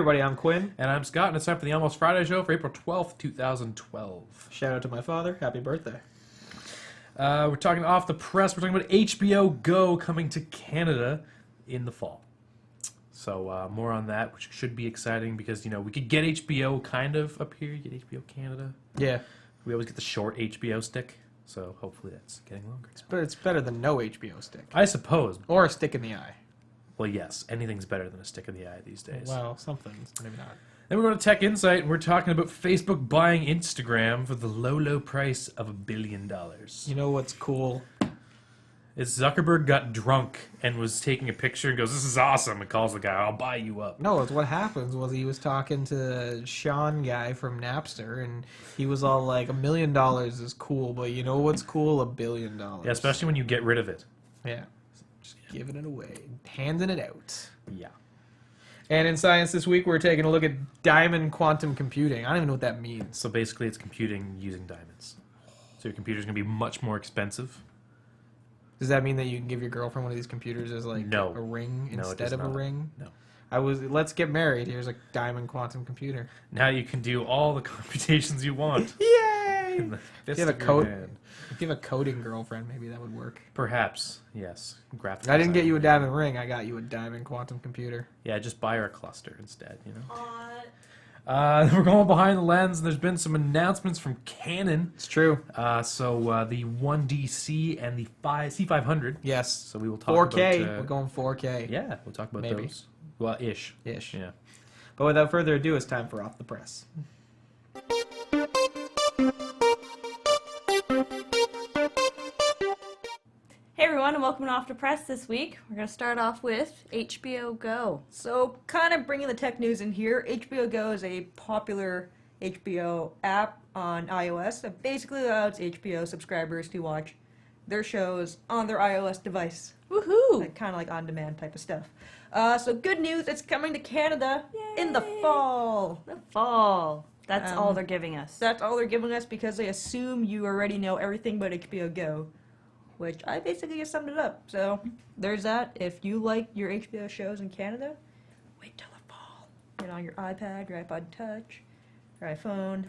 everybody, I'm Quinn. And I'm Scott, and it's time for the Almost Friday Show for April 12th, 2012. Shout out to my father. Happy birthday. We're talking off the press. We're talking about HBO Go coming to Canada in the fall. So more on that, which should be exciting because, we could get HBO kind of up here. You get HBO Canada. Yeah. We always get the short HBO stick, so hopefully that's getting longer. But it's better than no HBO stick. I suppose. Or a stick in the eye. Well, yes. Anything's better than a stick in the eye these days. Well, something. Maybe not. Then we're going to Tech Insight, and we're talking about Facebook buying Instagram for the low, low price of $1 billion. You know what's cool? Is Zuckerberg got drunk and was taking a picture and goes, "This is awesome," and calls the guy, "I'll buy you up." No, it's what happens was he was talking to Sean guy from Napster, and he was all like, $1 million is cool, but you know what's cool? $1 billion. Yeah, especially when you get rid of it. Yeah. Just giving it away. Handing it out. Yeah. And in science this week, we're taking a look at diamond quantum computing. I don't even know what that means. So basically it's computing using diamonds. So your computer's going to be much more expensive. Does that mean that you can give your girlfriend one of these computers as like No. a ring No, it instead does of a not. ring? No. Let's get married. Here's a diamond quantum computer. Now you can do all the computations you want. Yay! In the If fist you have a of your code, hand. if you have a coding girlfriend, maybe that would work. Perhaps, yes. Graphics I didn't get you a design. diamond ring. I got you a diamond quantum computer. Yeah, just buy her a cluster instead, We're going behind the lens, and there's been some announcements from Canon. It's true. So the 1DC and the C500. Yes. So we will talk 4K. about... We're going 4K. Yeah, we'll talk about Maybe. those. Well, ish. Ish. Yeah. But without further ado, it's time for Off the Press. Hey everyone, and welcome to Off to Press this week. We're going to start off with HBO Go. So, kind of bringing the tech news in here, HBO Go is a popular HBO app on iOS that basically allows HBO subscribers to watch their shows on their iOS device. Woohoo! Like, kind of like on-demand type of stuff. So, good news, it's coming to Canada in the Yay! fall. The fall. That's all Um, they're giving us. That's all they're giving us because they assume you already know everything about HBO Go, which I basically just summed it up. So, there's that. If you like your HBO shows in Canada, wait till the fall. Get on your iPad, your iPod Touch, your iPhone.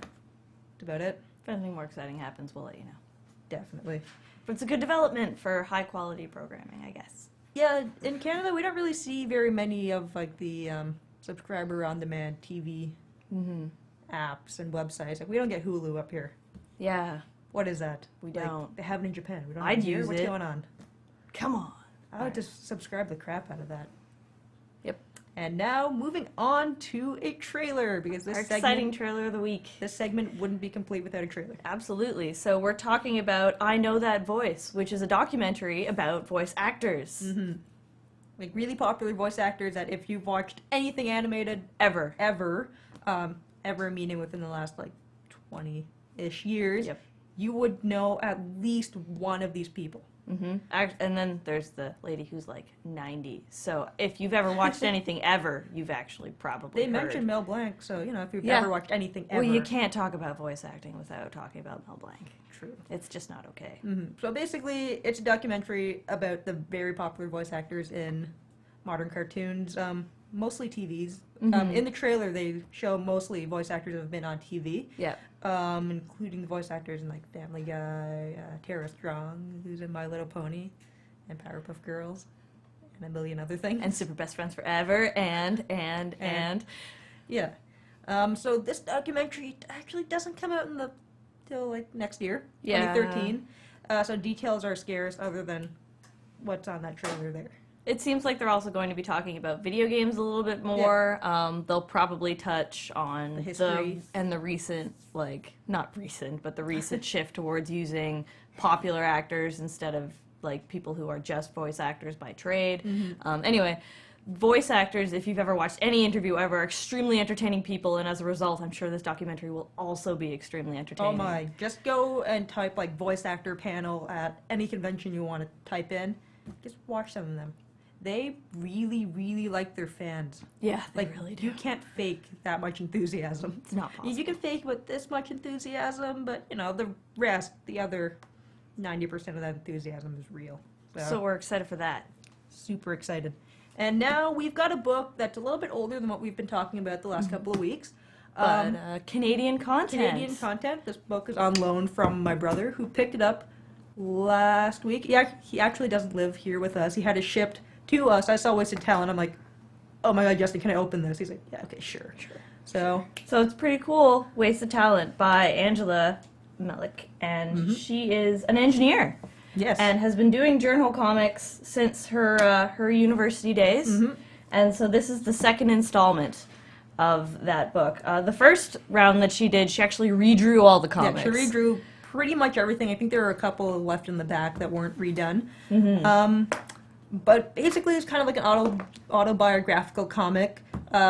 That's about it. If anything more exciting happens, we'll let you know. Definitely. But it's a good development for high quality programming, I guess. Yeah, in Canada, we don't really see very many of like the subscriber on-demand TV Mm-hmm. apps and websites. Like we don't get Hulu up here. Yeah, What is that? we Like, don't. They have it in Japan. We don't. I'd have it here? use What's it. going on? Come on. I would just subscribe the crap out of that. Yep. And now moving on to a trailer because Our exciting trailer of the week. this segment wouldn't be complete without a trailer. Absolutely. So we're talking about I Know That Voice, which is a documentary about voice actors. Mm-hmm. Like really popular voice actors that if you've watched anything animated Ever. ever, ever meaning within the last like 20-ish years, Yep. you would know at least one of these people. Mm-hmm. And then there's the lady who's like 90. So if you've ever watched anything ever, you've actually probably They heard. mentioned Mel Blanc, so you know if you've Yeah. ever watched anything ever. Well, you can't talk about voice acting without talking about Mel Blanc. True. It's just not okay. So basically, it's a documentary about the very popular voice actors in modern cartoons, mostly TVs. Mhm. In the trailer, they show mostly voice actors who have been on TV, Yep. including the voice actors in like Family Guy, Tara Strong, who's in My Little Pony, and Powerpuff Girls, and a million other things. And Super Best Friends Forever, and. Yeah. So this documentary actually doesn't come out till like next year, Yeah. 2013. So details are scarce other than what's on that trailer there. It seems like they're also going to be talking about video games a little bit more. They'll probably touch on The history. the recent, like, not recent, but the recent shift towards using popular actors instead of, like, people who are just voice actors by trade. Anyway, voice actors, if you've ever watched any interview ever, are extremely entertaining people, and as a result, I'm sure this documentary will also be extremely Oh entertaining. my, just go and type like voice actor panel at any convention you want to type in. Just watch some of them. They really, really like their fans. Yeah, they Like, really do. you can't fake that much enthusiasm. It's not possible. You can fake with this much enthusiasm, but, you know, the rest, the other 90% of that enthusiasm is real. So we're excited for that. Super excited. And now we've got a book that's a little bit older than what we've been talking about the last couple of weeks. But Canadian content. Canadian content. This book is on loan from my brother, who picked it up last week. He actually doesn't live here with us. He had it shipped to us. I saw Wasted Talent. I'm like, oh my god, Justin, can I open this? He's like, yeah, okay, sure. So it's pretty cool. Wasted Talent by Angela Melick, and she is an engineer. yes. And has been doing journal comics since her university days. And so this is the second installment of that book. The first round that she did, she actually redrew all the comics. Yeah, she redrew pretty much everything. I think there were a couple left in the back that weren't redone. But basically, it's kind of like an autobiographical comic.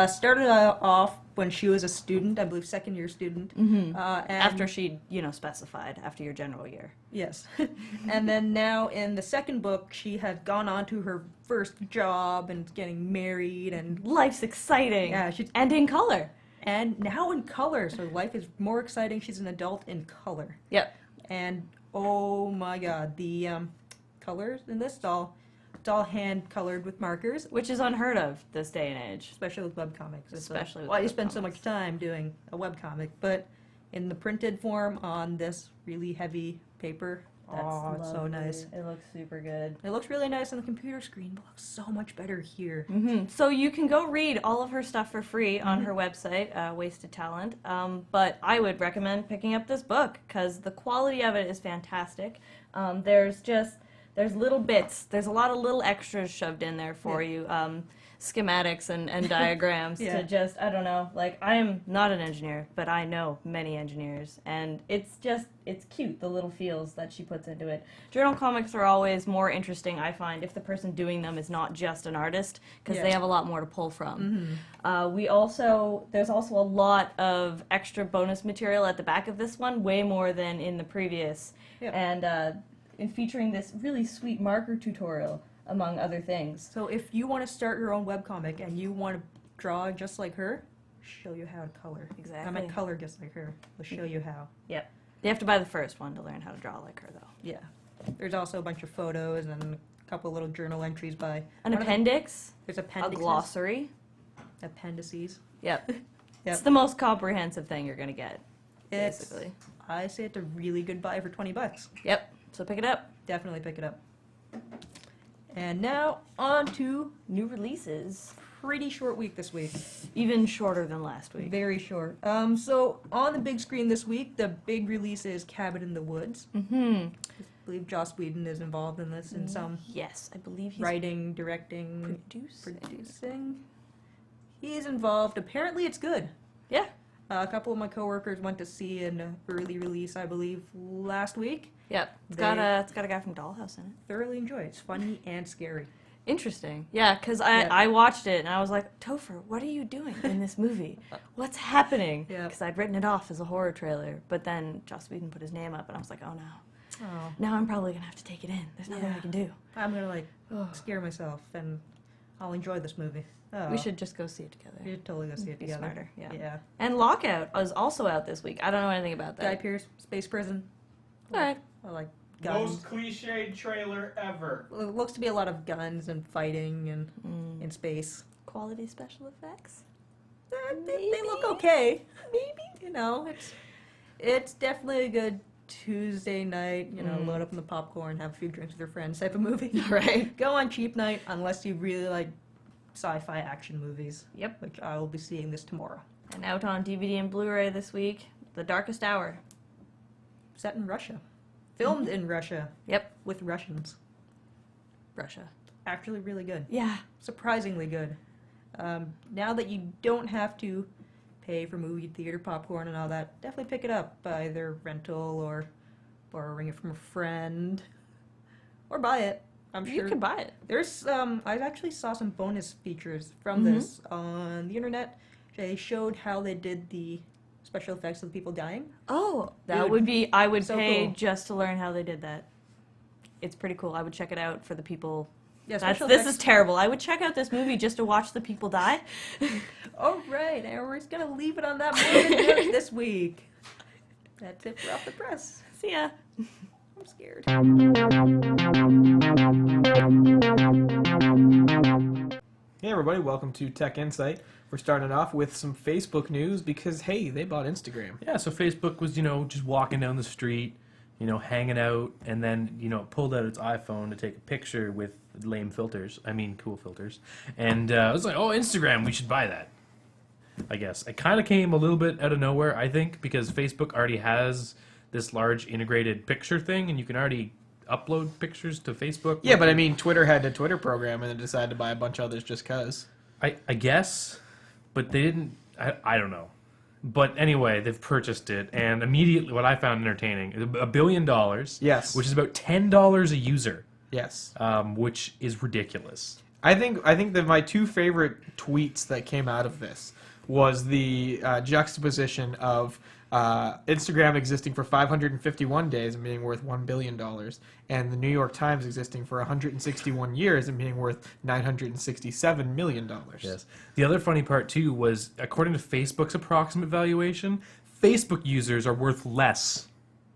Started off when she was a student, I believe, second-year student. And After she, specified, after your general year. Yes. And then now in the second book, she has gone on to her first job and getting married and Life's exciting. Yeah, and in color. and now in color. So life is more exciting. She's an adult in color. Yep. And oh my god, the colors in this it's all hand colored with markers, Which is unheard of this day and age. especially with webcomics. It's Especially with why you spend so webcomics. much time doing a webcomic, but in the printed form on this really heavy paper. It's so nice. It looks super good. It looks really nice on the computer screen, but looks so much better here. So you can go read all of her stuff for free on her website, Wasted Talent. But I would recommend picking up this book because the quality of it is fantastic. There's little bits. There's a lot of little extras shoved in there for you. Schematics and diagrams Yeah. to just, I don't know, like I am not an engineer, but I know many engineers, and it's cute, the little feels that she puts into it. Journal comics are always more interesting, I find, if the person doing them is not just an artist, because they Yeah. have a lot more to pull from. There's also a lot of extra bonus material at the back of this one, way more than in the previous, Yeah. and in featuring this really sweet marker tutorial, among other things. So if you want to start your own webcomic and you want to draw just like her, show you how to color. Exactly. I meant color just like her. We'll show you how. Yep. You have to buy the first one to learn how to draw like her, though. Yeah. There's also a bunch of photos and a couple little journal entries by... An one of the- appendix, There's a appendices. glossary. Appendices. Yep. Yep. It's the most comprehensive thing you're going to get, It's, basically. I say it's a really good buy for $20. Yep. So pick it up. Definitely pick it up. And now on to New releases. pretty short week this week. Even shorter than last week. Very short. So on the big screen this week, the big release is Cabin in the Woods. Mm-hmm. I believe Joss Whedon is involved in this in some Yes, I believe he's writing, directing, producing. producing. He's involved. Apparently, it's good. Yeah. A couple of my coworkers went to see an early release, I believe, last week. Yep. It's They- got a guy from Dollhouse in it. Thoroughly enjoy it. It's funny and scary. Interesting. Yeah, because Yeah. I watched it and I was like, Topher, what are you doing in this movie? What's happening? Yeah. Because I'd written it off as a horror trailer, but then Joss Whedon put his name up and I was like, oh no. Oh, Now I'm probably going to have to take it in. There's nothing Yeah. I can do. I'm gonna like Ugh. scare myself, and I'll enjoy this movie. Oh, We should just go see it together. We should totally go see it Be together. smarter, yeah. Yeah. And Lockout is also out this week. I don't know anything about Guy that. Pearce, space prison. All right. I like guns. Most cliched trailer ever. Well, it looks to be a lot of guns and fighting and in space. Quality special effects? They look okay. Maybe. You know, it's definitely a good Tuesday night, you know, load up on the popcorn, have a few drinks with your friends type of movie. Right. Go on cheap night unless you really like sci-fi action movies. Yep. Which I will be seeing this tomorrow. And out on DVD and Blu-ray this week, The Darkest Hour. Set in Russia. Filmed in Russia Yep. with Russians. Russia. Actually really good. Yeah. Surprisingly good. Now that you don't have to pay for movie theater popcorn and all that, definitely pick it up. Either rental or borrowing it from a friend. Or buy it. I'm You sure. can buy it. There's I actually saw some bonus features from this on the internet. They showed how they did the special effects of the people dying. Oh, that Dude, would be, I would so pay cool. just to learn how they did that. It's pretty cool. I would check it out for the people. Yeah, This special is effects. terrible. I would check out this movie just to watch the people die. All right, and we're just gonna leave it on that morbid note this week. That's it for Off the Press. See ya. I'm scared. Hey everybody, welcome to Tech Insight. We're starting off with some Facebook news because, hey, they bought Instagram. Yeah, so Facebook was, just walking down the street, hanging out, and then, it pulled out its iPhone to take a picture with lame filters. I mean, cool filters. And it was like, oh, Instagram, we should buy that, I guess. It kind of came a little bit out of nowhere, I think, because Facebook already has this large integrated picture thing, and you can already upload pictures to Facebook. Yeah, but I mean, Twitter had a Twitter program and then decided to buy a bunch of others just because. I guess, but they didn't. I don't know. But anyway, they've purchased it, and immediately what I found entertaining is $1 billion. Yes. Which is about $10 a user. Yes. Which is ridiculous. I think that my two favorite tweets that came out of this was the juxtaposition of Instagram existing for 551 days and being worth $1 billion, and the New York Times existing for 161 years and being worth $967 million. Yes. The other funny part, too, was according to Facebook's approximate valuation, Facebook users are worth less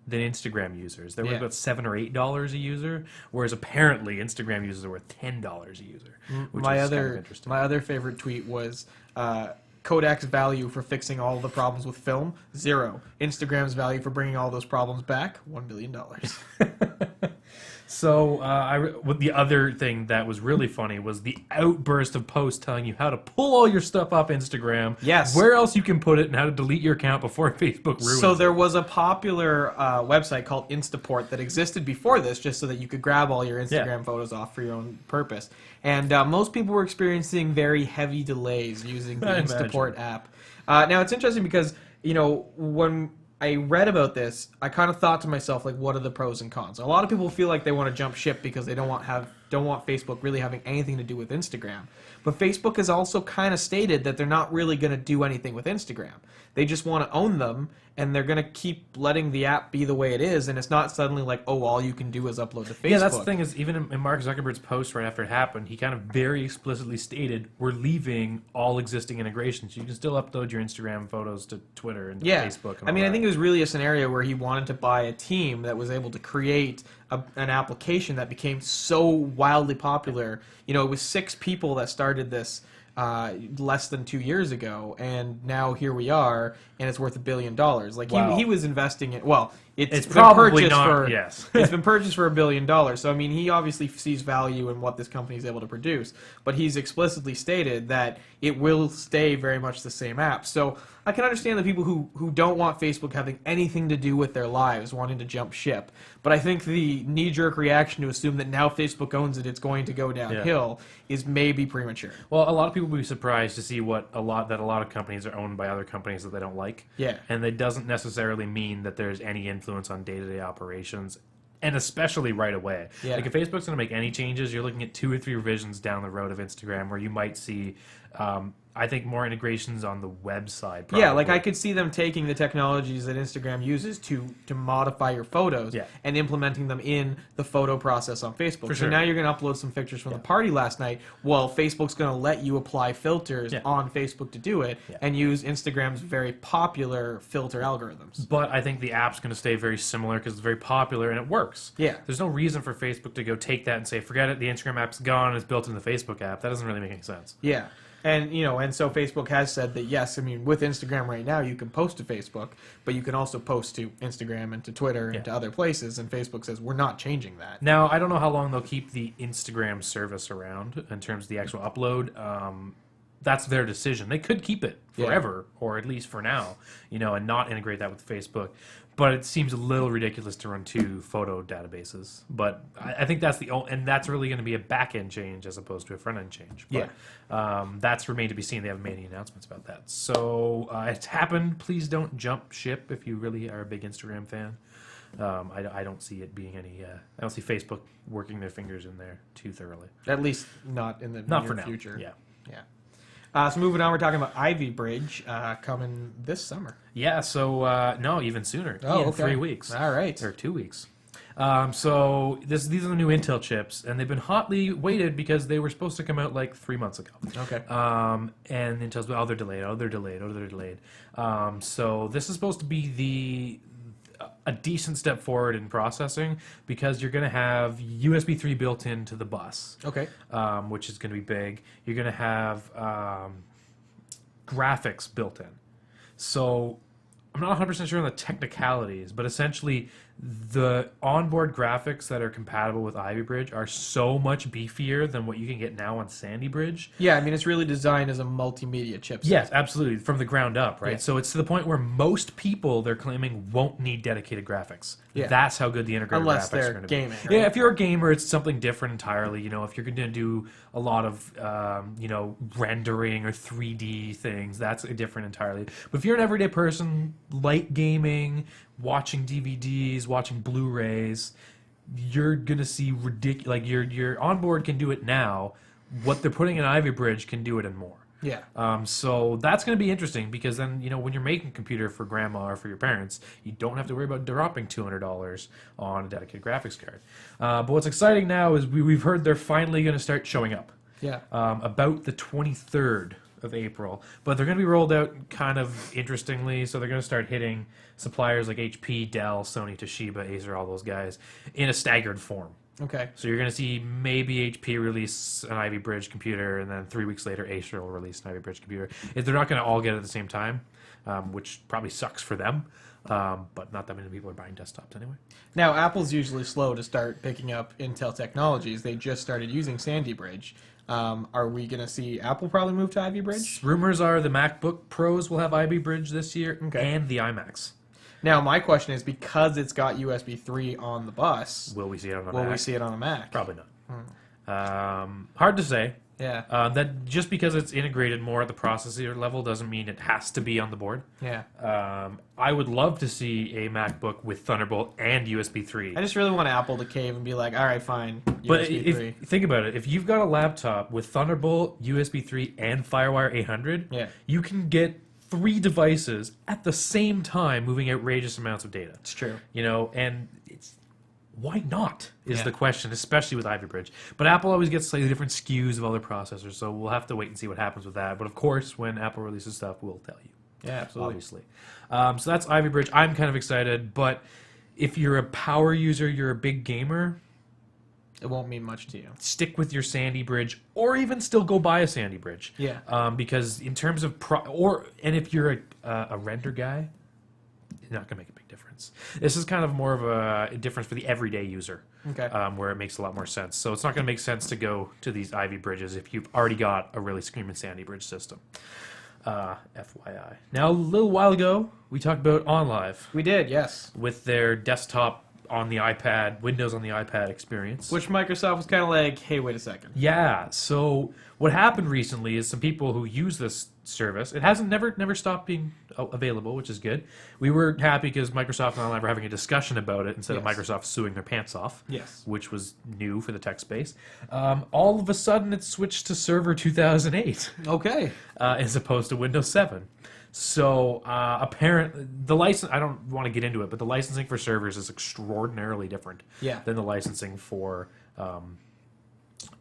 than Instagram users. They're worth about $7 or $8 a user, whereas apparently Instagram users are worth $10 a user, which is kind of interesting. My other favorite tweet was Kodak's value for fixing all the problems with film, 0. Instagram's value for bringing all those problems back, $1 billion. So, the other thing that was really funny was the outburst of posts telling you how to pull all your stuff off Instagram, yes, where else you can put it, and how to delete your account before Facebook ruins it. So there was a popular website called Instaport that existed before this, just so that you could grab all your Instagram photos off for your own purpose. And most people were experiencing very heavy delays using the Instaport app. Now, it's interesting because, when I read about this, I kind of thought to myself, like, what are the pros and cons? A lot of people feel like they want to jump ship because they don't want Facebook really having anything to do with Instagram. But Facebook has also kind of stated that they're not really going to do anything with Instagram. They just want to own them, and they're going to keep letting the app be the way it is, and it's not suddenly like, oh, all you can do is upload to Facebook. Yeah, that's the thing is, even in Mark Zuckerberg's post right after it happened, he kind of very explicitly stated, we're leaving all existing integrations. You can still upload your Instagram photos to Twitter and to Facebook. And I think it was really a scenario where he wanted to buy a team that was able to create an application that became so wildly popular. It was 6 people that started this less than 2 years ago, and now here we are, and it's worth $1 billion. Like, he was investing in. Well, it's been probably purchased not. For, yes, it's been purchased for $1 billion. So I mean, he obviously sees value in what this company is able to produce. But he's explicitly stated that it will stay very much the same app. So I can understand the people who don't want Facebook having anything to do with their lives, wanting to jump ship. But I think the knee-jerk reaction to assume that now Facebook owns it, it's going to go downhill, is maybe premature. Well, a lot of people will be surprised to see that a lot of companies are owned by other companies that they don't like. Yeah. And that doesn't necessarily mean that there's any influence on day-to-day operations, and especially right away. Yeah. Like, if Facebook's going to make any changes, you're looking at 2 or 3 revisions down the road of Instagram where you might see, I think, more integrations on the website. Probably. Yeah, like I could see them taking the technologies that Instagram uses to modify your photos and implementing them in the photo process on Facebook. For so sure. now you're going to upload some pictures from the party last night. Well, Facebook's going to let you apply filters on Facebook to do it and use Instagram's very popular filter algorithms. But I think the app's going to stay very similar because it's very popular and it works. Yeah. There's no reason for Facebook to go take that and say, forget it, the Instagram app's gone, it's built into the Facebook app. That doesn't really make any sense. Yeah. And, and so Facebook has said that, yes, I mean, with Instagram right now, you can post to Facebook, but you can also post to Instagram and to Twitter and to other places, and Facebook says, we're not changing that. Now, I don't know how long they'll keep the Instagram service around in terms of the actual upload. That's their decision. They could keep it forever, or at least for now, and not integrate that with Facebook. But it seems a little ridiculous to run 2 photo databases. But I think that's and that's really going to be a back-end change as opposed to a front-end change. But, that's remained to be seen. They haven't made any announcements about that. So it's happened. Please don't jump ship if you really are a big Instagram fan. I don't see it being any. I don't see Facebook working their fingers in there too thoroughly. At least not in the near future. Yeah. So moving on, we're talking about Ivy Bridge coming this summer. Yeah, so no, even sooner. In 3 weeks. All right. Or 2 weeks. So these are the new Intel chips, and they've been hotly waited because they were supposed to come out like 3 months ago. Okay. And Intel's been, they're delayed. So this is supposed to be a decent step forward in processing because you're going to have USB 3 built into the bus, Okay. which is going to be big. You're going to have graphics built in. So I'm not 100% sure on the technicalities, but essentially the onboard graphics that are compatible with Ivy Bridge are so much beefier than what you can get now on Sandy Bridge. Yeah, I mean, it's really designed as a multimedia chipset. Yes, absolutely, from the ground up, right? Yeah. So it's to the point where most people, they're claiming, won't need dedicated graphics. Yeah. That's how good the integrated Unless graphics they're are going to be. gaming, right? Yeah, if you're a gamer, it's something different entirely. You know, if you're going to do a lot of, rendering or 3D things, that's different entirely. But if you're an everyday person, light gaming, watching DVDs, watching Blu-rays, you're gonna see ridiculous. Like your onboard can do it now. What they're putting in Ivy Bridge can do it and more. Yeah. So that's going to be interesting because then, when you're making a computer for grandma or for your parents, you don't have to worry about dropping $200 on a dedicated graphics card. But what's exciting now is we've heard they're finally going to start showing up. Yeah. About the 23rd of April. But they're going to be rolled out kind of interestingly. So they're going to start hitting suppliers like HP, Dell, Sony, Toshiba, Acer, all those guys in a staggered form. Okay. So you're going to see maybe HP release an Ivy Bridge computer, and then 3 weeks later, Acer will release an Ivy Bridge computer. If they're not going to all get it at the same time, which probably sucks for them, but not that many people are buying desktops anyway. Now, Apple's usually slow to start picking up Intel technologies. They just started using Sandy Bridge. Are we going to see Apple probably move to Ivy Bridge? Rumors are the MacBook Pros will have Ivy Bridge this year, Okay. and the iMacs. Now, my question is, because it's got USB 3 on the bus, Will we see it on a will Mac? we see it on a Mac? Probably not. Hard to say. Yeah. That just because it's integrated more at the processor level doesn't mean it has to be on the board. Yeah. I would love to see a MacBook with Thunderbolt and USB 3. I just really want Apple to cave and be like, all right, fine, But USB 3. think about it. If you've got a laptop with Thunderbolt, USB 3, and FireWire 800, Yeah. you can get 3 devices at the same time moving outrageous amounts of data. It's true. And it's why not is Yeah. the question, especially with Ivy Bridge. But Apple always gets slightly different SKUs of other processors, so we'll have to wait and see what happens with that. But of course, when Apple releases stuff, we'll tell you. Yeah, absolutely. Obviously. So that's Ivy Bridge. I'm kind of excited, but if you're a power user, you're a big gamer, It won't mean much to you. stick with your Sandy Bridge, or even still go buy a Sandy Bridge. Yeah. Because in terms of and if you're a render guy, it's not gonna make a big difference. This is kind of more of a difference for the everyday user, Okay. where it makes a lot more sense. So it's not gonna make sense to go to these Ivy Bridges if you've already got a really screaming Sandy Bridge system. FYI. Now, a little while ago, we talked about OnLive We did, yes. with their desktop on the iPad, Windows on the iPad experience. Which Microsoft was kind of like, hey, wait a second. Yeah, so what happened recently is some people who use this service, it hasn't never stopped being available, which is good. We were happy because Microsoft and OnLive were having a discussion about it instead of Yes. Microsoft suing their pants off, Yes. which was new for the tech space. All of a sudden, it switched to Server 2008 Okay. as opposed to Windows 7. So apparently, the license, I don't want to get into it, but the licensing for servers is extraordinarily different Yeah. than the licensing for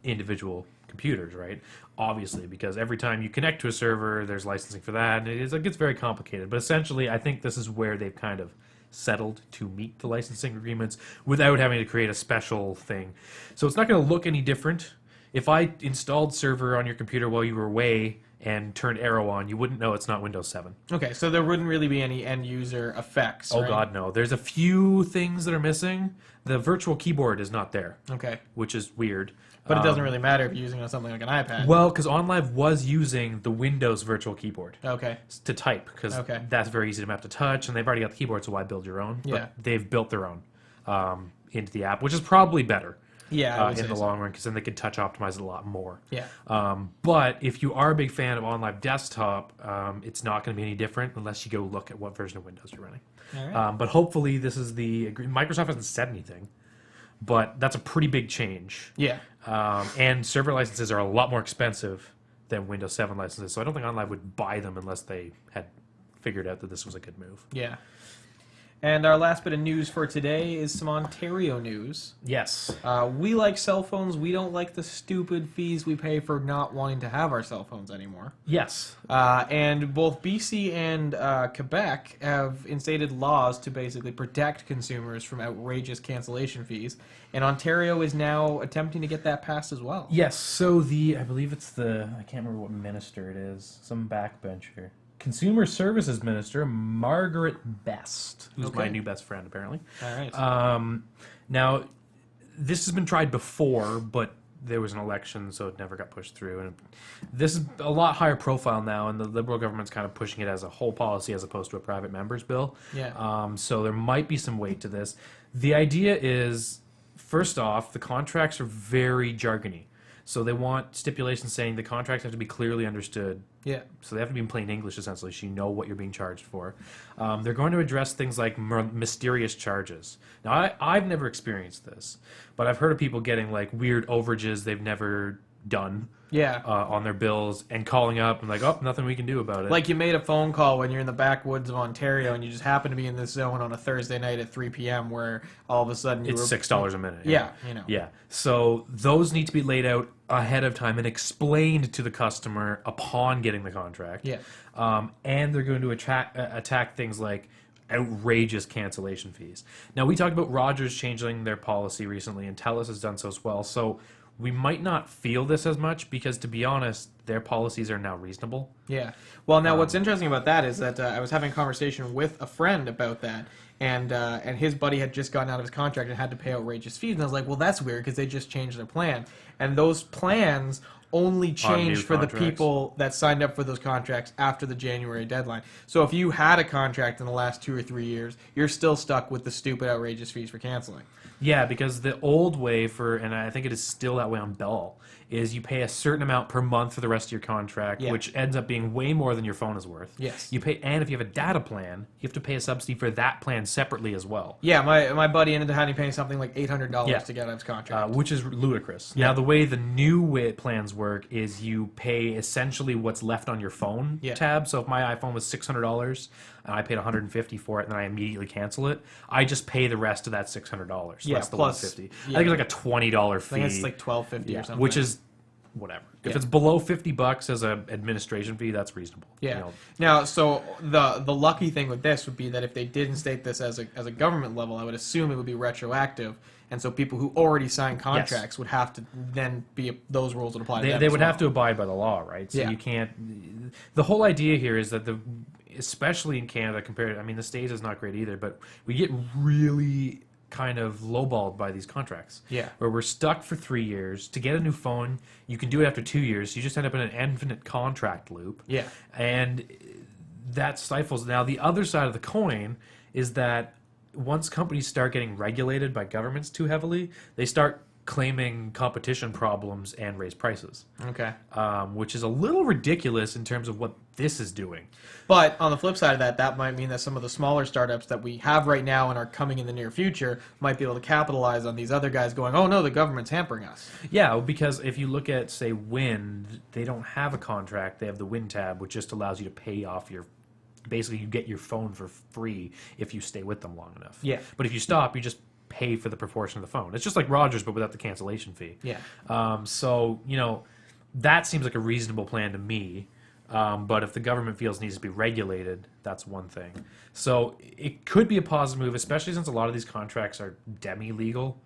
individual computers, right? Obviously, because every time you connect to a server, there's licensing for that, and it gets very complicated. But essentially, I think this is where they've kind of settled to meet the licensing agreements without having to create a special thing. So it's not going to look any different. If I installed server on your computer while you were away and turned Arrow on, you wouldn't know it's not Windows 7. Okay, so there wouldn't really be any end user effects. Oh right? God, no. There's a few things that are missing. The virtual keyboard is not there, Okay. which is weird. But it doesn't really matter if you're using it on something like an iPad. Well, because OnLive was using the Windows virtual keyboard Okay. to type, because Okay. that's very easy to map to touch, and they've already got the keyboard, so why build your own? Yeah. But they've built their own into the app, which is probably better Yeah, I would in say the so. long run, because then they can touch optimize it a lot more. Yeah. But if you are a big fan of OnLive Desktop, it's not going to be any different unless you go look at what version of Windows you're running. All right. But hopefully this is the agreement. Microsoft hasn't said anything, but that's a pretty big change. Yeah. And server licenses are a lot more expensive than Windows 7 licenses, so I don't think OnLive would buy them unless they had figured out that this was a good move. Yeah. And our last bit of news for today is some Ontario news. Yes. We like cell phones. We don't like the stupid fees we pay for not wanting to have our cell phones anymore. Yes. And both BC and Quebec have instated laws to basically protect consumers from outrageous cancellation fees. And Ontario is now attempting to get that passed as well. Yes. So I believe it's I can't remember what minister it is, some backbencher. Consumer Services Minister Margaret Best, who's my new best friend, apparently. All right. Now, this has been tried before, but there was an election, so it never got pushed through. And this is a lot higher profile now, and the Liberal government's kind of pushing it as a whole policy as opposed to a private member's bill. Yeah. So there might be some weight to this. The idea is, first off, the contracts are very jargony. So they want stipulations saying the contracts have to be clearly understood. Yeah. So they have to be in plain English, essentially, so you know what you're being charged for. They're going to address things like mysterious charges. Now, I've never experienced this, but I've heard of people getting like weird overages they've never done Yeah. on their bills and calling up and like, oh, nothing we can do about it. Like you made a phone call when you're in the backwoods of Ontario and you just happen to be in this zone on a Thursday night at 3 p.m. where all of a sudden it's $6 a minute. Yeah, you know. Yeah. So those need to be laid out ahead of time and explained to the customer upon getting the contract. Yeah. And they're going to attack things like outrageous cancellation fees. Now, we talked about Rogers changing their policy recently, and TELUS has done so as well. So we might not feel this as much because, to be honest, their policies are now reasonable. Yeah. Well, now what's interesting about that is that I was having a conversation with a friend about that, and his buddy had just gotten out of his contract and had to pay outrageous fees. And I was like, well, that's weird because they just changed their plan. And those plans only change for the people that signed up for those contracts after the January deadline. So if you had a contract in the last 2 or 3 years, you're still stuck with the stupid outrageous fees for canceling. Yeah, because the old way and I think it is still that way on Bell, is you pay a certain amount per month for the rest of your contract, which ends up being way more than your phone is worth. Yes. You pay, and if you have a data plan, you have to pay a subsidy for that plan separately as well. Yeah, my buddy ended up having to pay something like $800 to get out of his contract. Which is ludicrous. Now, the way the new plans work is you pay essentially what's left on your phone tab. So if my iPhone was $600 and I paid $150 for it and then I immediately cancel it, I just pay the rest of that $600. Yeah, less the plus, $150. I think it's like a $20 fee. I think it's like $12.50 or something. Which is whatever. If it's below $50 as an administration fee, that's reasonable. Yeah. You know. Now, so the lucky thing with this would be that if they didn't state this as a government level, I would assume it would be retroactive, and so people who already signed contracts would have to then those rules would apply to them. They would have to abide by the law, right? So Yeah. you can't. The whole idea here is that especially in Canada, the States is not great either, but we get really kind of lowballed by these contracts. Yeah. Where we're stuck for 3 years. To get a new phone, you can do it after 2 years. So you just end up in an infinite contract loop. Yeah. And that stifles. Now, the other side of the coin is that once companies start getting regulated by governments too heavily, they start claiming competition problems and raise prices. Okay. Which is a little ridiculous in terms of what this is doing. But on the flip side of that might mean that some of the smaller startups that we have right now and are coming in the near future might be able to capitalize on these other guys going, oh no, the government's hampering us. Yeah, because if you look at, say, Wind, they don't have a contract. They have the Wind tab, which just allows you to pay off basically you get your phone for free if you stay with them long enough. Yeah. But if you stop, you just pay for the proportion of the phone. It's just like Rogers, but without the cancellation fee. Yeah. So, that seems like a reasonable plan to me. But if the government feels it needs to be regulated, that's one thing. So it could be a positive move, especially since a lot of these contracts are demi-legal.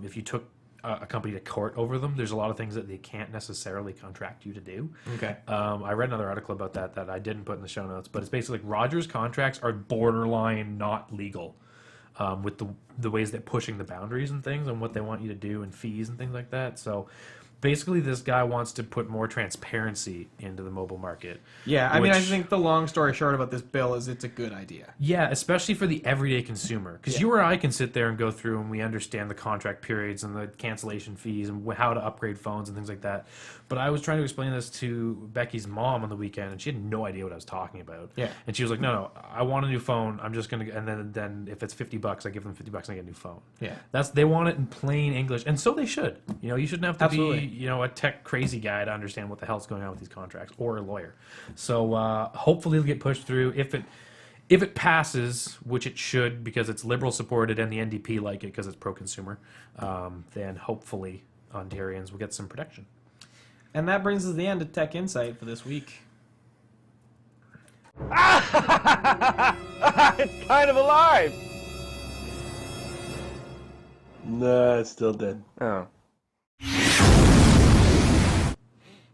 If you took a company to court over them, there's a lot of things that they can't necessarily contract you to do. Okay. I read another article about that I didn't put in the show notes, but it's basically like Rogers contracts are borderline not legal. With the ways they're pushing the boundaries and things and what they want you to do and fees and things like that. So basically this guy wants to put more transparency into the mobile market. Yeah, I think the long story short about this bill is it's a good idea. Yeah, especially for the everyday consumer. Because you or I can sit there and go through and we understand the contract periods and the cancellation fees and how to upgrade phones and things like that. But I was trying to explain this to Becky's mom on the weekend and she had no idea what I was talking about. Yeah. And she was like, no, I want a new phone. I'm just going to, and then if it's $50, I give them $50 and I get a new phone. Yeah. They want it in plain English. And so they should. You shouldn't have to Absolutely. be, a tech crazy guy to understand what the hell's going on with these contracts or a lawyer. So hopefully it'll get pushed through. If it passes, which it should because it's Liberal supported and the NDP like it because it's pro-consumer, then hopefully Ontarians will get some protection. And that brings us to the end of Tech Insight for this week. It's kind of alive! Nah, it's still dead. Oh.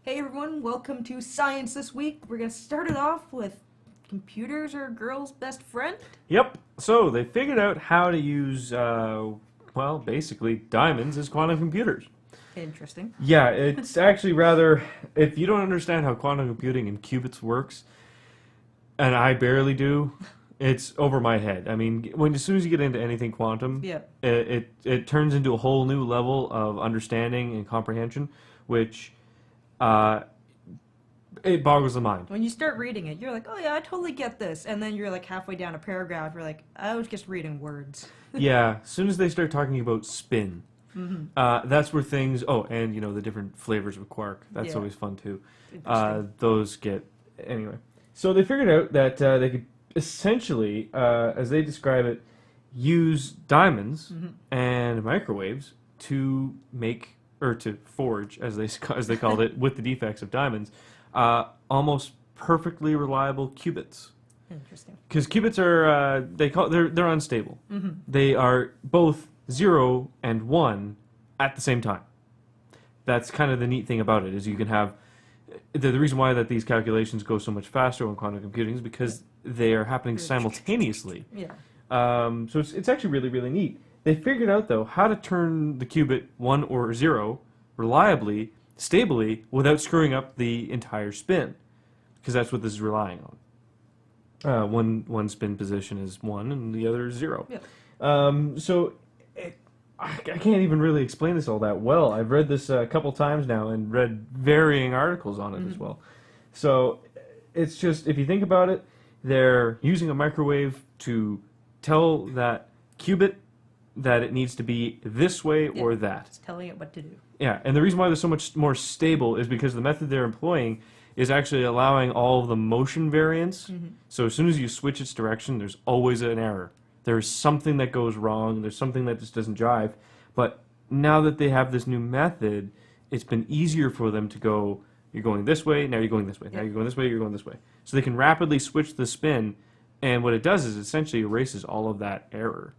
Hey everyone, welcome to Science This Week. We're going to start it off with computers are a girl's best friend? Yep. So they figured out how to use, well, basically diamonds as quantum computers. Interesting. Yeah, it's actually rather. If you don't understand how quantum computing and qubits works, and I barely do, it's over my head. I mean, as soon as you get into anything quantum, Yeah. it turns into a whole new level of understanding and comprehension, which it boggles the mind. When you start reading it, you're like, oh yeah, I totally get this. And then you're like halfway down a paragraph, you're like, I was just reading words. Yeah, as soon as they start talking about spin, that's where things. Oh, and the different flavors of quark. That's Yeah. always fun too. Interesting. Those get anyway. So they figured out that they could essentially, as they describe it, use diamonds and microwaves to make or to forge, as they called it, with the defects of diamonds, almost perfectly reliable qubits. Interesting. Because qubits are they're unstable. They are both 0 and 1 at the same time. That's kind of the neat thing about it, is you can have the reason why that these calculations go so much faster on quantum computing is because they are happening simultaneously. Yeah. So it's actually really, really neat. They figured out, though, how to turn the qubit 1 or 0 reliably, stably, without screwing up the entire spin, because that's what this is relying on. One spin position is 1 and the other is 0. Yeah. I can't even really explain this all that well. I've read this a couple times now and read varying articles on it as well. So it's just, if you think about it, they're using a microwave to tell that qubit that it needs to be this way or that. It's telling it what to do. Yeah, and the reason why they're so much more stable is because the method they're employing is actually allowing all of the motion variance. So as soon as you switch its direction, there's always an error. There's something that goes wrong. There's something that just doesn't jive. But now that they have this new method, it's been easier for them to go, you're going this way, now you're going this way. Now you're going this way, you're going this way. So they can rapidly switch the spin. And what it does is essentially erases all of that error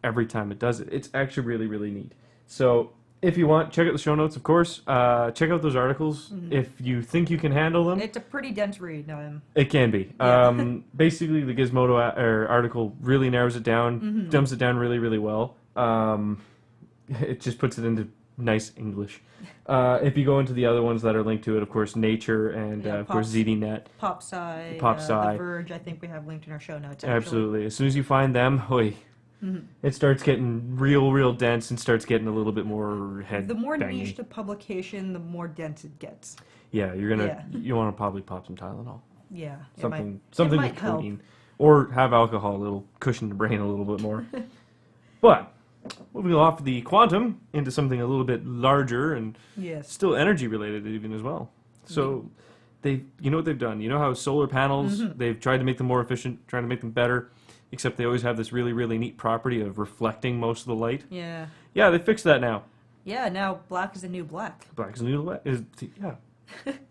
every time it does it. It's actually really, really neat. So if you want, check out the show notes, of course. Check out those articles if you think you can handle them. It's a pretty dense read. It can be. Yeah. Basically, the Gizmodo article really narrows it down, dumps it down really, really well. It just puts it into nice English. If you go into the other ones that are linked to it, of course, Nature and, of course, ZDNet. PopSci, PopSci. The Verge, I think we have linked in our show notes. Absolutely. As soon as you find them, it starts getting real dense and starts getting a little bit more head The more bangy. niche the publication, the more dense it gets. Yeah, you want to probably pop some Tylenol. Yeah. Something it might with help. codeine. Or have alcohol, it'll cushion the brain a little bit more. But moving off the quantum into something a little bit larger and Yes. still energy related even as well. So you know what they've done. You know how solar panels, they've tried to make them more efficient, trying to make them better, except they always have this really, really neat property of reflecting most of the light. Yeah. Yeah, they fixed that now. Yeah, now black is the new black. Black is the new light. Yeah.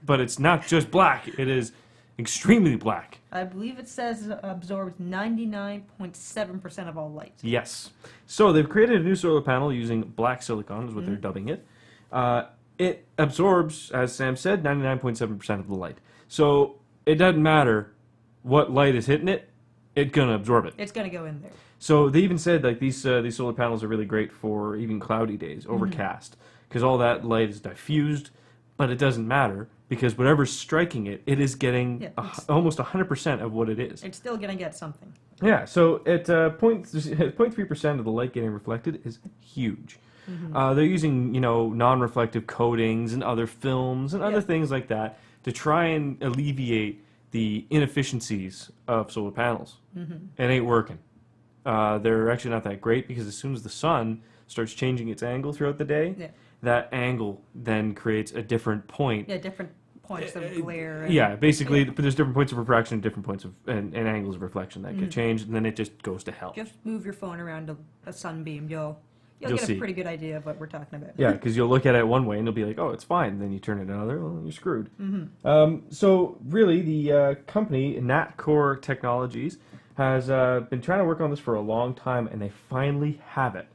But it's not just black. It is extremely black. I believe it says it absorbs 99.7% of all light. Yes. So they've created a new solar panel using black silicon, is what they're dubbing it. It absorbs, as Sam said, 99.7% of the light. So it doesn't matter what light is hitting it, it's going to absorb it. It's going to go in there. So they even said like these solar panels are really great for even cloudy days, overcast, because all that light is diffused, but it doesn't matter because whatever's striking it, it is getting almost 100% of what it is. It's still going to get something. Yeah, so at 0.3% of the light getting reflected is huge. They're using, non-reflective coatings and other films and other things like that to try and alleviate the inefficiencies of solar panels. It ain't working. They're actually not that great because as soon as the sun starts changing its angle throughout the day, that angle then creates a different point. Yeah, different points of glare. And, Yeah, basically, but there's different points of refraction, different points of and angles of reflection that get changed, and then it just goes to hell. Just move your phone around a sunbeam. You'll You'll get see. a pretty good idea of what we're talking about. Yeah, because you'll look at it one way and you'll be like, "Oh, it's fine." And then you turn it another, well, you're screwed. So really, the company Natcore Technologies has been trying to work on this for a long time, and they finally have it.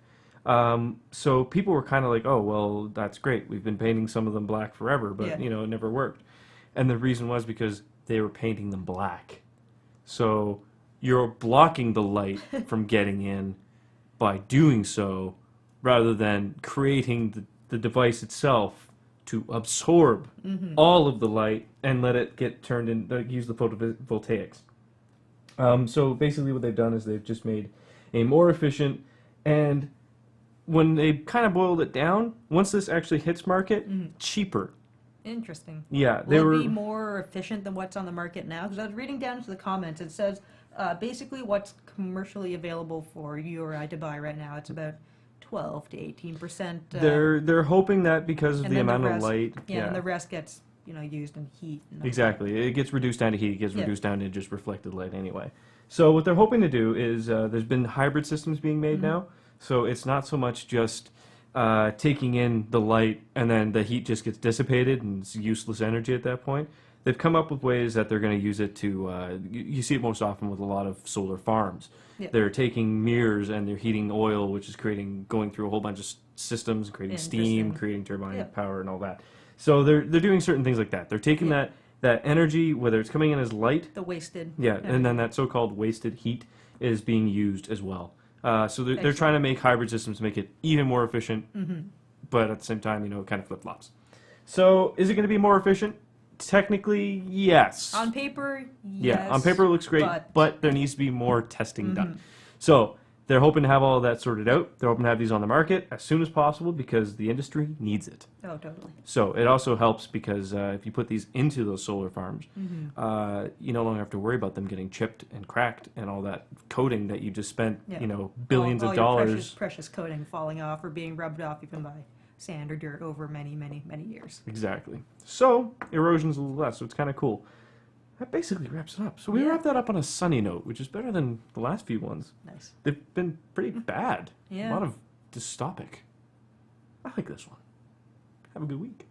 So people were kind of like, "Oh, well, that's great. We've been painting some of them black forever, but Yeah. it never worked." And the reason was because they were painting them black. So you're blocking the light from getting in by doing so, rather than creating the device itself to absorb all of the light and let it get turned in, use the photovoltaics. So basically what they've done is they've just made a more efficient, and when they kind of boiled it down, once this actually hits market, cheaper. Interesting. Yeah, Will it be more efficient than what's on the market now? Because I was reading down to the comments. It says basically what's commercially available for you or I to buy right now. It's about 12 to 18%. They're hoping that because of and the then amount the of rest, light. and the rest gets used in heat. And Exactly. It gets reduced down to heat. It gets Yeah. reduced down to just reflected light anyway. So what they're hoping to do is there's been hybrid systems being made now. So it's not so much just taking in the light and then the heat just gets dissipated and it's useless energy at that point. They've come up with ways that they're going to use it to, you see it most often with a lot of solar farms. Yeah. They're taking mirrors and they're heating oil, which is going through a whole bunch of systems, creating steam, Interesting. creating turbine Yeah. power and all that. So they're doing certain things like that. They're taking Yeah. that energy, whether it's coming in as light, The wasted. and then that so-called wasted heat is being used as well. So they're Excellent. trying to make hybrid systems to make it even more efficient, but at the same time, it kind of flip-flops. So is it going to be more efficient? Technically, yes. On paper, Yeah, yes. on paper it looks great, but there needs to be more testing done. So they're hoping to have all of that sorted out. They're hoping to have these on the market as soon as possible because the industry needs it. Oh, totally. So it also helps because if you put these into those solar farms, you no longer have to worry about them getting chipped and cracked and all that coating that you just spent, Yeah. billions all of your dollars. precious coating falling off or being rubbed off even by sand or dirt over many, many, many years. Exactly. So erosion's a little less, so it's kind of cool. That basically wraps it up. So we Yeah. wrapped that up on a sunny note, which is better than the last few ones. Nice. They've been pretty bad. Yeah. A lot of dystopic. I like this one. Have a good week.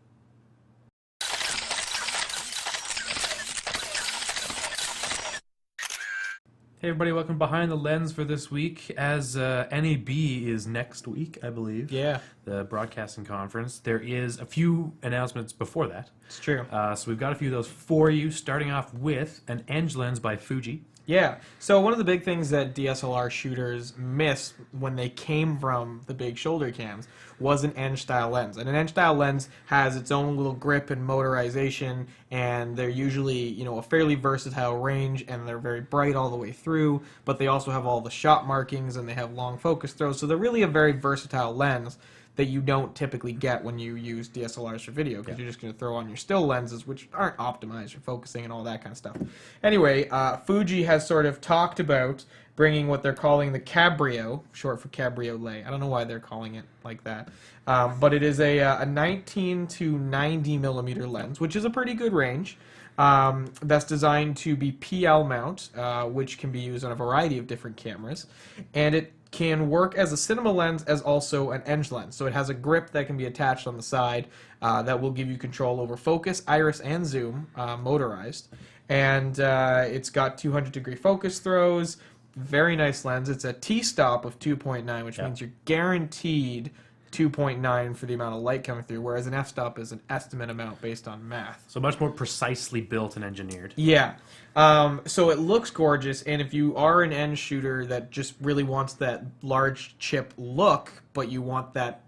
Hey everybody, welcome behind the lens for this week. As NAB is next week, I believe. Yeah, The broadcasting conference. There is a few announcements before that. it's true. So we've got a few of those for you, starting off with an Eng lens by Fuji. Yeah. So one of the big things that DSLR shooters miss when they came from the big shoulder cams was an Eng style lens. And an Eng style lens has its own little grip and motorization, and they're usually, a fairly versatile range, and they're very bright all the way through, but they also have all the shot markings and they have long focus throws. So they're really a very versatile lens that you don't typically get when you use DSLRs for video, because you're just going to throw on your still lenses, which aren't optimized for focusing and all that kind of stuff. Anyway, Fuji has sort of talked about bringing what they're calling the Cabrio, short for cabriolet. I don't know why they're calling it like that. But it is a 19 to 90 millimeter lens, which is a pretty good range. That's designed to be PL mount, which can be used on a variety of different cameras. And it can work as a cinema lens as also an Eng lens. So it has a grip that can be attached on the side that will give you control over focus, iris, and zoom, motorized. And it's got 200-degree focus throws. Very nice lens. It's a T-stop of 2.9, which means you're guaranteed 2.9 for the amount of light coming through, whereas an f-stop is an estimate amount based on math. So much more precisely built and engineered. Yeah. So it looks gorgeous, and if you are an Eng shooter that just really wants that large chip look, but you want that,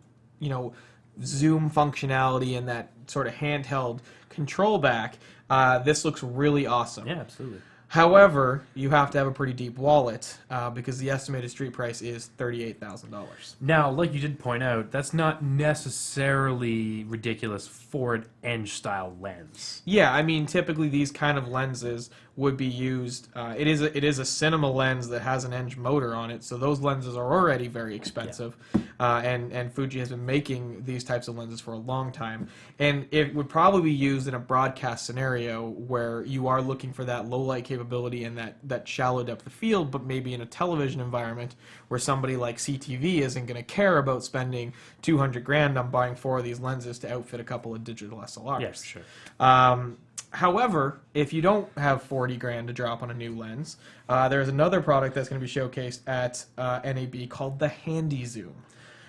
zoom functionality and that sort of handheld control back, this looks really awesome. Yeah, absolutely. However, you have to have a pretty deep wallet because the estimated street price is $38,000. Now, like you did point out, that's not necessarily ridiculous for an Eng-style lens. Yeah, I mean, typically these kind of lenses would be used. It is a cinema lens that has an Eng motor on it, so those lenses are already very expensive. And Fuji has been making these types of lenses for a long time, and it would probably be used in a broadcast scenario where you are looking for that low light capability and that shallow depth of field, but maybe in a television environment where somebody like CTV isn't going to care about spending 200 grand on buying 4 of these lenses to outfit a couple of digital SLRs. Yeah, for sure. However, if you don't have 40 grand to drop on a new lens, there's another product that's going to be showcased at NAB called the Handy Zoom,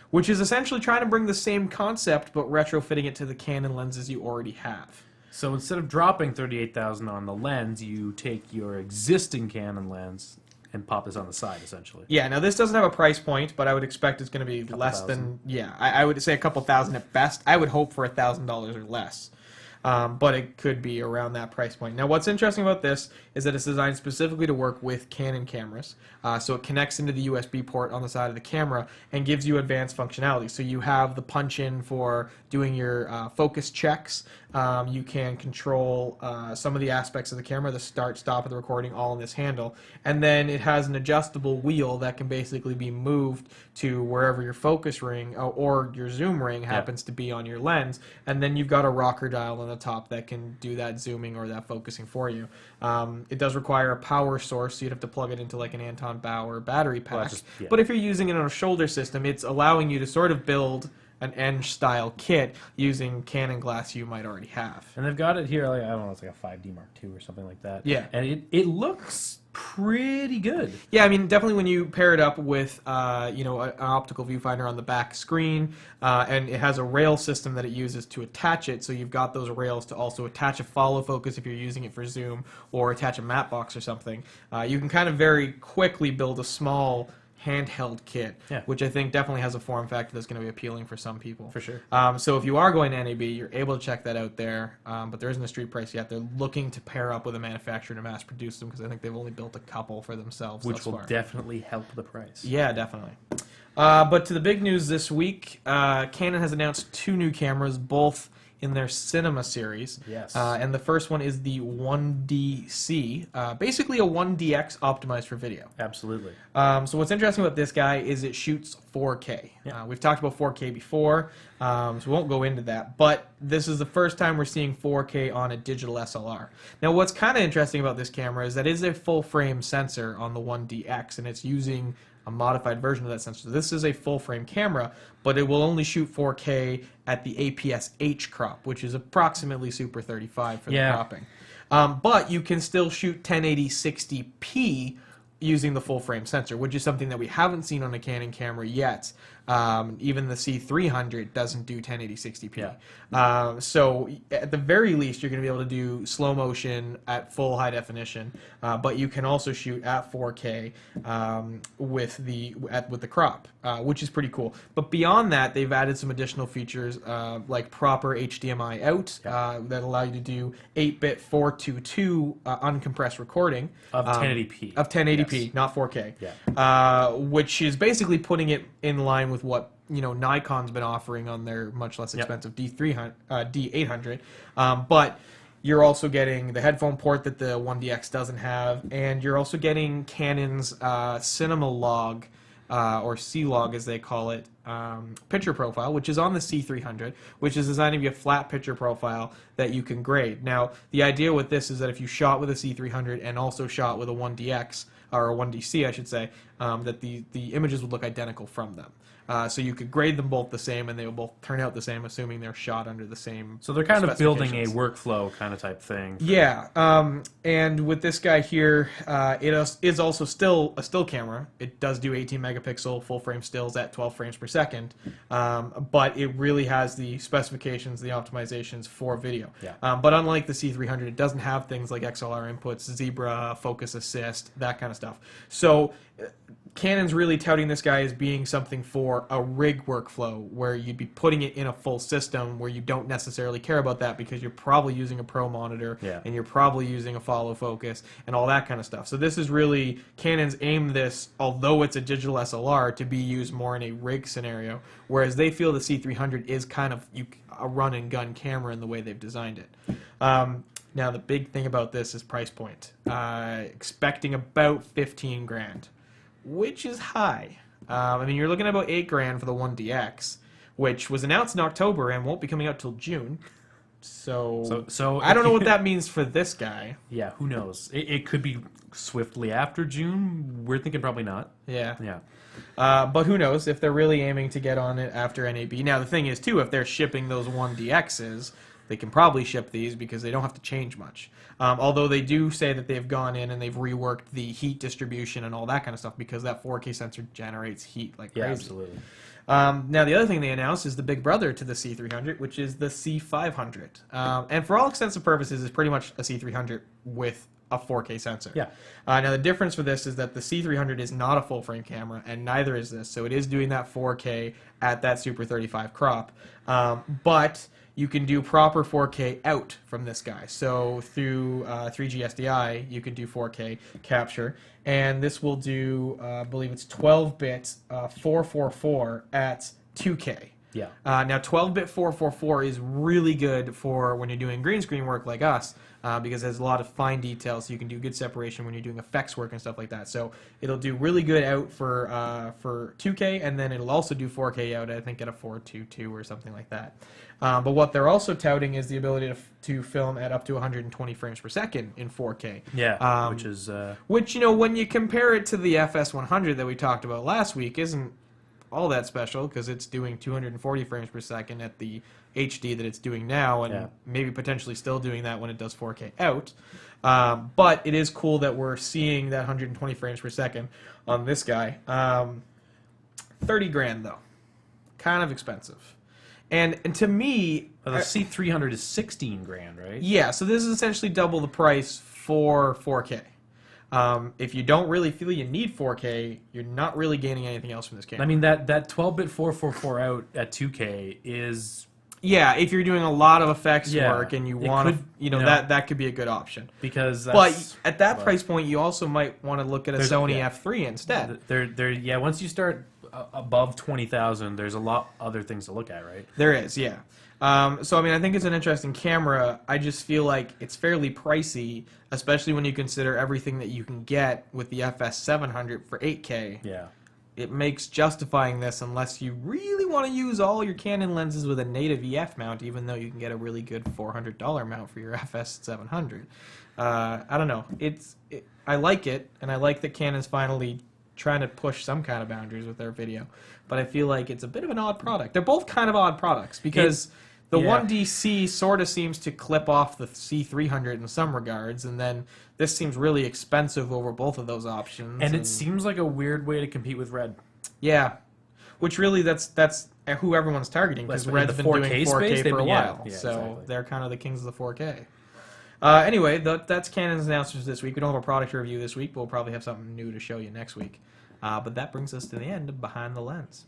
which is essentially trying to bring the same concept but retrofitting it to the Canon lenses you already have. So instead of dropping $38,000 on the lens, you take your existing Canon lens and pop this on the side, essentially. Yeah, now this doesn't have a price point, but I would expect it's going to be less thousand. than, I would say a couple thousand at best. I would hope for $1,000 or less. But it could be around that price point. Now, what's interesting about this is that it's designed specifically to work with Canon cameras. So it connects into the USB port on the side of the camera and gives you advanced functionality. So you have the punch-in for doing your focus checks. You can control some of the aspects of the camera, the start, stop of the recording, all in this handle. And then it has an adjustable wheel that can basically be moved to wherever your focus ring or your zoom ring happens to be on your lens. And then you've got a rocker dial on the top that can do that zooming or that focusing for you. It does require a power source, so you'd have to plug it into like an Anton Bauer battery pack. But if you're using it on a shoulder system, it's allowing you to sort of build an Eng-style kit using Canon glass you might already have. And they've got it here, like, I don't know, it's like a 5D Mark II or something like that. Yeah. And it looks pretty good. Yeah, I mean, definitely when you pair it up with, an optical viewfinder on the back screen, and it has a rail system that it uses to attach it, so you've got those rails to also attach a follow focus if you're using it for zoom, or attach a matte box or something. You can kind of very quickly build a small handheld kit, which I think definitely has a form factor that's going to be appealing for some people. For sure. So if you are going to NAB, you're able to check that out there, but there isn't a street price yet. They're looking to pair up with a manufacturer to mass produce them because I think they've only built a couple for themselves Which thus will far. definitely help the price. Yeah, definitely. But to the big news this week, Canon has announced 2 new cameras, both in their cinema series. Yes. And the first one is the 1DC, basically a 1DX optimized for video. Absolutely. So what's interesting about this guy is it shoots 4K. Yeah. We've talked about 4K before, so we won't go into that. But this is the first time we're seeing 4K on a digital SLR. Now, what's kind of interesting about this camera is that it is a full-frame sensor on the 1DX, and it's using a modified version of that sensor. So this is a full-frame camera, but it will only shoot 4K at the APS-H crop, which is approximately Super 35 for the cropping. But you can still shoot 1080 60p using the full-frame sensor, which is something that we haven't seen on a Canon camera yet. Even the C300 doesn't do 1080 60p. So at the very least, you're going to be able to do slow motion at full high definition, but you can also shoot at 4K with the crop, which is pretty cool. But beyond that, they've added some additional features like proper HDMI out that allow you to do 8-bit 422 uncompressed recording Of 1080p. Of 1080p, not 4K. Which is basically putting it in line with what Nikon's been offering on their much less expensive D800. But you're also getting the headphone port that the 1DX doesn't have, and you're also getting Canon's Cinema Log, or C-Log as they call it, picture profile, which is on the C300, which is designed to be a flat picture profile that you can grade. Now, the idea with this is that if you shot with a C300 and also shot with a 1DX, or a 1DC, I should say, that the images would look identical from them. So you could grade them both the same, and they will both turn out the same, assuming they're shot under the same. So they're kind of building a workflow kind of type thing. Yeah, and with this guy here, it is also still a still camera. It does do 18 megapixel full frame stills at 12 frames per second, but it really has the specifications, the optimizations for video. But unlike the C300, it doesn't have things like XLR inputs, Zebra, focus assist, that kind of stuff. stuff. So Canon's really touting this guy as being something for a rig workflow where you'd be putting it in a full system where you don't necessarily care about that because you're probably using a pro monitor and you're probably using a follow focus and all that kind of stuff. So this is really Canon's aimed this, although it's a digital SLR, to be used more in a rig scenario, whereas they feel the C300 is kind of a run and gun camera in the way they've designed it. Now the big thing about this is price point. Expecting about 15 grand. Which is high. I mean, you're looking at about 8 grand for the 1DX, which was announced in October and won't be coming out till June. So I don't know what that means for this guy. Yeah, who knows? It could be swiftly after June. We're thinking probably not. Yeah. Yeah. But who knows if they're really aiming to get on it after NAB. Now, the thing is, too, if they're shipping those 1DXs, they can probably ship these because they don't have to change much. Although they do say that they've gone in and they've reworked the heat distribution and all that kind of stuff because that 4K sensor generates heat like crazy. Yeah, absolutely. Now, the other thing they announced is the big brother to the C300, which is the C500. And for all extensive purposes, it's pretty much a C300 with a 4K sensor. Yeah. Now, the difference for this is that the C300 is not a full-frame camera, and neither is this. So it is doing that 4K at that Super 35 crop. But you can do proper 4K out from this guy. So through 3G SDI, you can do 4K capture. And this will do, I believe it's 12-bit 444 at 2K. Yeah. Now, 12-bit 444 is really good for when you're doing green screen work like us, because there's a lot of fine details, so you can do good separation when you're doing effects work and stuff like that. So it'll do really good out for 2K, and then it'll also do 4K out, I think, at a 422 or something like that. But what they're also touting is the ability to film at up to 120 frames per second in 4K. Yeah, which is... Which, when you compare it to the FS100 that we talked about last week, isn't all that special because it's doing 240 frames per second at the HD that it's doing now, and maybe potentially still doing that when it does 4K out. But it is cool that we're seeing that 120 frames per second on this guy. 30 grand though, kind of expensive. And to me, the C300 is 16 grand, right? Yeah, so this is essentially double the price for 4K. If you don't really feel you need 4K, you're not really gaining anything else from this camera. I mean, that 12-bit 444 out at 2K is... Yeah, if you're doing a lot of effects work and you want to, that could be a good option. Because but at that price point, you also might want to look at a Sony F3 instead. Once you start above 20,000, there's a lot other things to look at, right? There is, yeah. So, I mean, I think it's an interesting camera. I just feel like it's fairly pricey, especially when you consider everything that you can get with the FS700 for 8K. Yeah. It makes justifying this unless you really want to use all your Canon lenses with a native EF mount, even though you can get a really good $400 mount for your FS700. I don't know. I like it, and I like that Canon's finally trying to push some kind of boundaries with their video. But I feel like it's a bit of an odd product. They're both kind of odd products because the 1DC sort of seems to clip off the C300 in some regards, and then this seems really expensive over both of those options. And it seems like a weird way to compete with Red. Yeah, which really that's who everyone's targeting because Red's been doing 4K for a while, so they're kind of the kings of the 4K. Anyway, that's Canon's announcements this week. We don't have a product review this week, but we'll probably have something new to show you next week. But that brings us to the end of Behind the Lens.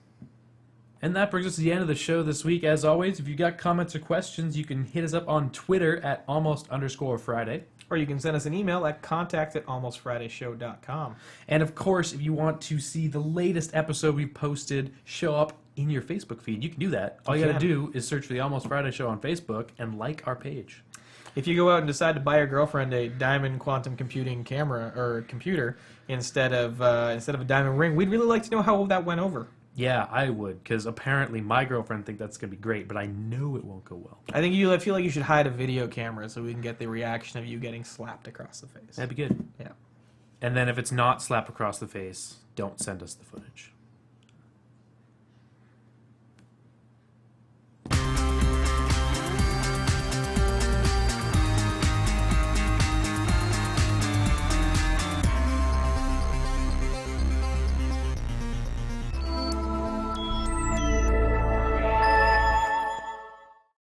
And that brings us to the end of the show this week. As always, if you got comments or questions, you can hit us up on Twitter at @almost_Friday. Or you can send us an email at contact@almostfridayshow.com. And of course, if you want to see the latest episode we posted show up in your Facebook feed, you can do that. All you got to do is search for the Almost Friday Show on Facebook and like our page. If you go out and decide to buy your girlfriend a diamond quantum computing camera or computer instead of a diamond ring, we'd really like to know how that went over. Yeah, I would, because apparently my girlfriend thinks that's going to be great, but I know it won't go well. I feel like you should hide a video camera so we can get the reaction of you getting slapped across the face. That'd be good. Yeah. And then if it's not slapped across the face, don't send us the footage.